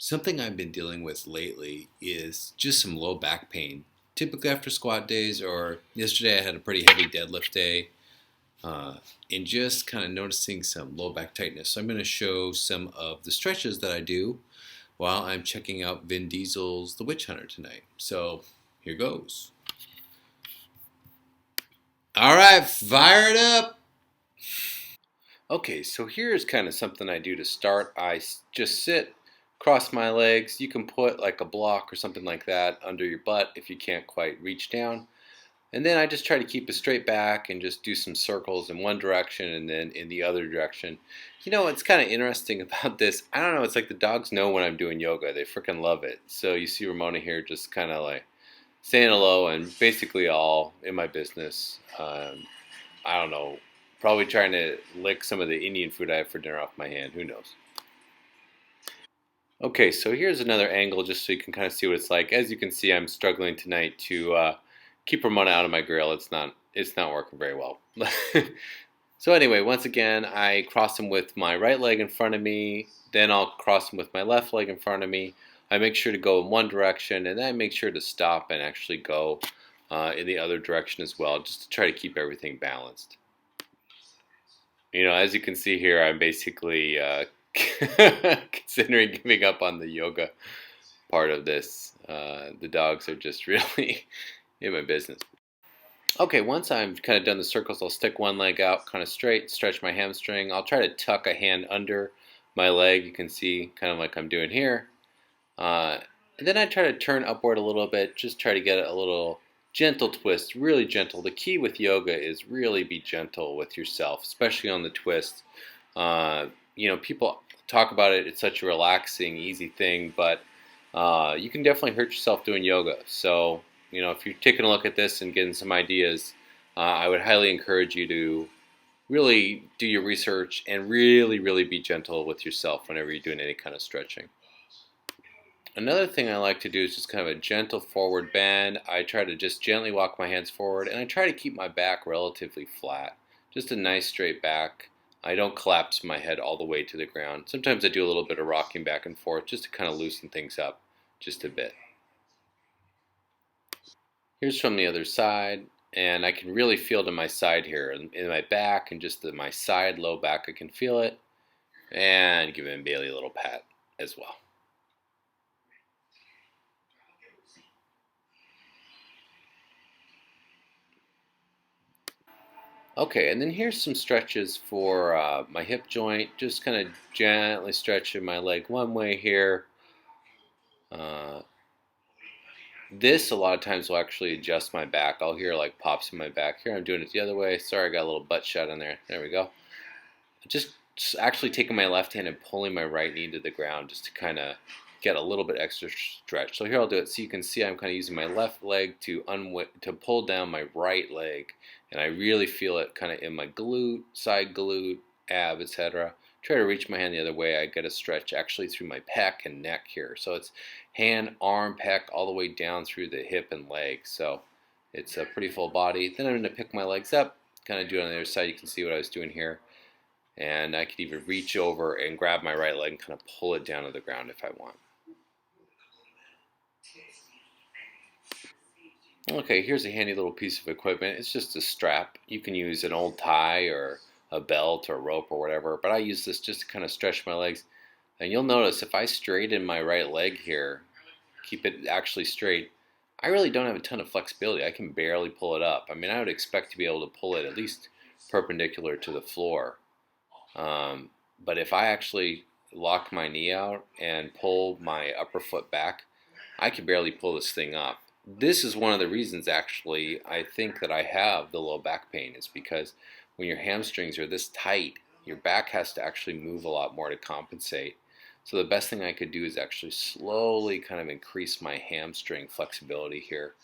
Something I've been dealing with lately is just some low back pain. Typically after squat days, or yesterday I had a pretty heavy deadlift day, and just kind of noticing some low back tightness. So I'm going to show some of the stretches that I do while I'm checking out Vin Diesel's The Witch Hunter tonight. So here goes. All right, fire it up. Okay, so here's kind of something I do to start. Just sit, cross my legs. You can put like a block or something like that under your butt if you can't quite reach down. And then I just try to keep a straight back and just do some circles in one direction and then in the other direction. You know, what's kind of interesting about this, I don't know, it's like the dogs know when I'm doing yoga. They freaking love it. So you see Ramona here just kind of like saying hello and basically all in my business. I don't know, probably trying to lick some of the Indian food I have for dinner off my hand. Who knows? Okay, so here's another angle just so you can kind of see what it's like. As you can see, I'm struggling tonight to keep Ramona out of my grill. It's not working very well. So anyway, once again, I cross them with my right leg in front of me. Then I'll cross them with my left leg in front of me. I make sure to go in one direction, and then I make sure to stop and actually go in the other direction as well, just to try to keep everything balanced. You know, as you can see here, I'm basically considering giving up on the yoga part of this. The dogs are just really in my business. Okay, once I'm kind of done the circles, I'll stick one leg out kind of straight, stretch my hamstring. I'll try to tuck a hand under my leg. You can see kind of like I'm doing here. Uh, and then I try to turn upward a little bit, just try to get a little gentle twist, really gentle. The key with yoga is really be gentle with yourself, especially on the twist. You know, people talk about it, it's such a relaxing, easy thing, but you can definitely hurt yourself doing yoga. So, you know, if you're taking a look at this and getting some ideas, I would highly encourage you to really do your research and really, really be gentle with yourself whenever you're doing any kind of stretching. Another thing I like to do is just kind of a gentle forward bend. I try to just gently walk my hands forward, and I try to keep my back relatively flat. Just a nice straight back. I don't collapse my head all the way to the ground. Sometimes I do a little bit of rocking back and forth just to kind of loosen things up just a bit. Here's from the other side, and I can really feel it in my side here, in my back and just my side low back. I can feel it, and give Bailey a little pat as well. Okay, and then here's some stretches for my hip joint. Just kind of gently stretching my leg one way here. Uh, this a lot of times will actually adjust my back. I'll hear like pops in my back. Here I'm doing it the other way. Sorry, I got a little butt shot in there. There we go. Just actually taking my left hand and pulling my right knee to the ground just to kind of get a little bit extra stretch. So here I'll do it so you can see I'm kind of using my left leg to pull down my right leg, and I really feel it kind of in my glute, side glute, ab, etc. Try to reach my hand the other way. I get a stretch actually through my pec and neck here. So it's hand, arm, pec, all the way down through the hip and leg. So it's a pretty full body. Then I'm going to pick my legs up, kind of do it on the other side. You can see what I was doing here. And I could even reach over and grab my right leg and kind of pull it down to the ground if I want. Okay, here's a handy little piece of equipment. It's just a strap. You can use an old tie or a belt or rope or whatever, but I use this just to kind of stretch my legs. And you'll notice if I straighten my right leg here, keep it actually straight, I really don't have a ton of flexibility. I can barely pull it up. I mean, I would expect to be able to pull it at least perpendicular to the floor. But if I actually lock my knee out and pull my upper foot back, I can barely pull this thing up. This is one of the reasons actually I think that I have the low back pain is because when your hamstrings are this tight, your back has to actually move a lot more to compensate. So the best thing I could do is actually slowly kind of increase my hamstring flexibility here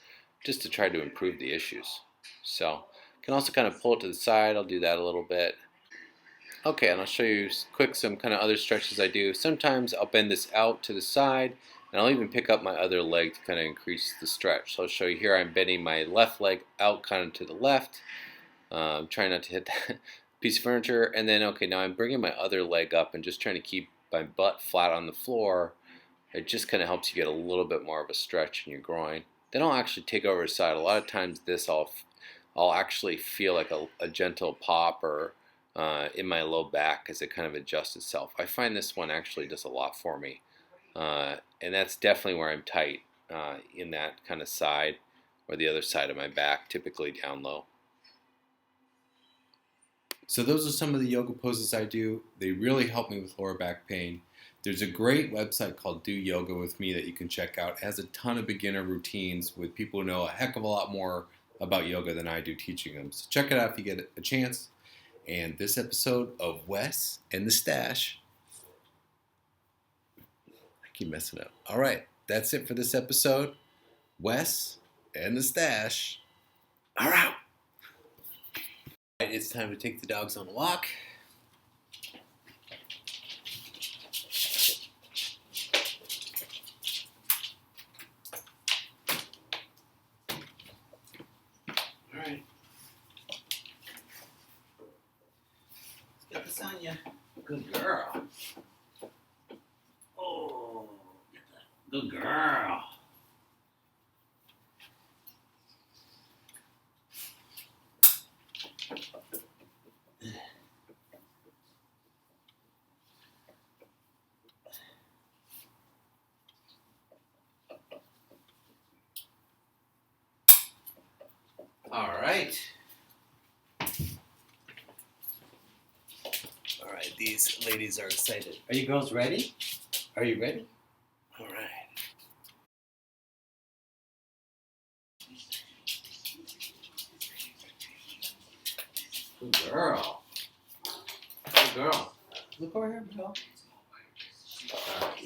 just to try to improve the issues. So I can also kind of pull it to the side. I'll do that a little bit. Okay, and I'll show you quick some kind of other stretches I do. Sometimes I'll bend this out to the side, and I'll even pick up my other leg to kind of increase the stretch. So I'll show you here I'm bending my left leg out kind of to the left. Trying not to hit that piece of furniture. And then, okay, now I'm bringing my other leg up and just trying to keep my butt flat on the floor It just kind of helps you get a little bit more of a stretch in your groin. Then I'll actually take over the side. A lot of times this I'll actually feel like a gentle pop or in my low back as it kind of adjusts itself. I find this one actually does a lot for me. And that's definitely where I'm tight, in that kind of side or the other side of my back, typically down low. So those are some of the yoga poses I do. They really help me with lower back pain. There's a great website called Do Yoga With Me that you can check out. It has a ton of beginner routines with people who know a heck of a lot more about yoga than I do teaching them. So check it out if you get a chance. And this episode of Wes and the Stache. I keep messing up. All right, that's it for this episode. Wes and the Stache are out. It's time to take the dogs on a walk. All right. Get this on you. Good girl. Oh, get that. Good girl. All right. All right, these ladies are excited. Are you girls ready? Are you ready? All right. Good girl. Good girl. Look over here, girl.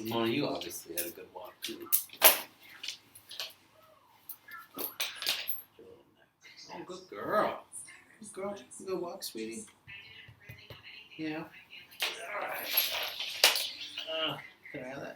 Mona, you obviously had a good walk, too. Oh, good girl. Good girl. Good walk, sweetie. Yeah. All right. Can I have that?